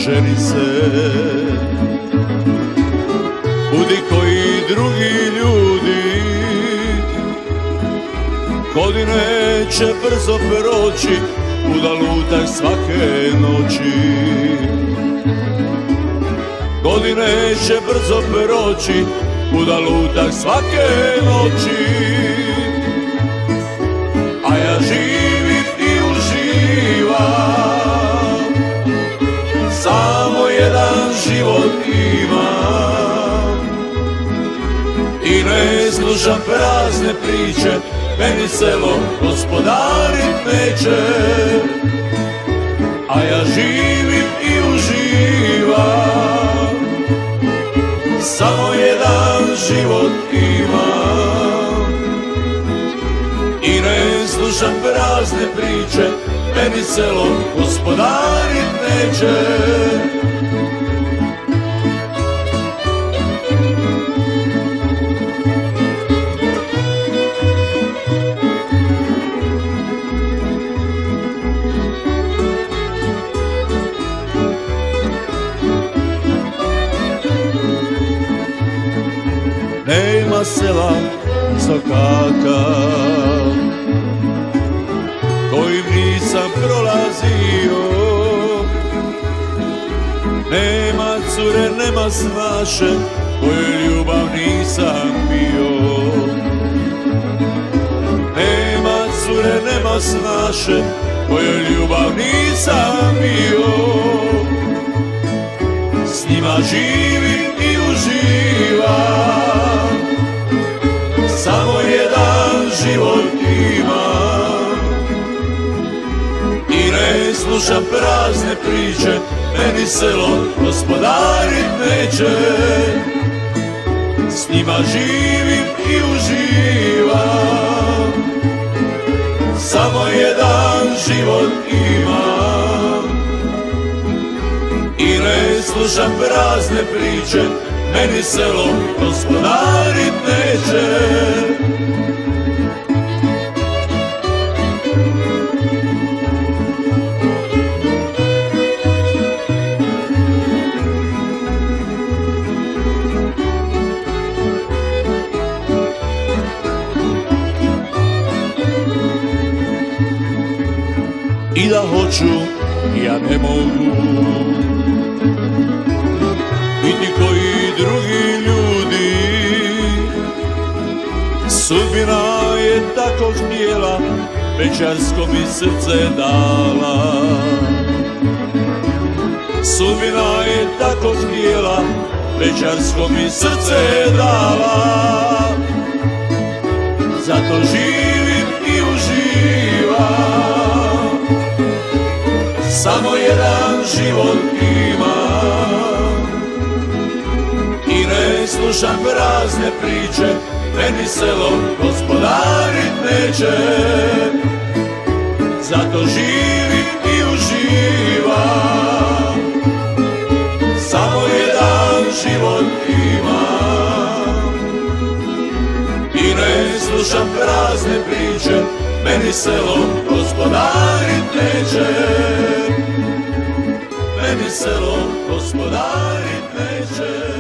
ženi se. Budi koji drugi ljudi, godine će brzo proći, buda lutak svake noći. Godine će brzo proći, buda lutak svake noći. A ja živim i uživam, samo jedan život imam. I ne slušam prazne priče, meni selo gospodarit neće. A ja živim i uživam, samo jedan život imam. I ne slušam prazne priče, meni selo gospodarit neće. Nema sela sokaka kojim nisam prolazio, nema cure, nema snaše kojoj ljubav nisam bio. Nema cure, nema snaše kojoj ljubav nisam bio. S njima živim i uživam, samo jedan život imam. I ne slušam prazne priče, meni selo gospodarit neće. S njima živim i uživam, samo jedan život imam. I ne slušam prazne priče, meni selo gospodarit neće. I da hoću, ja ne mogu biti koji drugi ljudi. Sudbina je tako htjela, bećarsko mi srce dala. Sudbina je tako htjela, bećarsko mi srce dala. Zato živim i uživam, samo jedan život imam. I ne slušam prazne priče, meni selo gospodarit neće. Zato živim i uživam, samo jedan život imam. I ne slušam prazne priče, meni selo gospodarit neće. Meni selo gospodarit neće.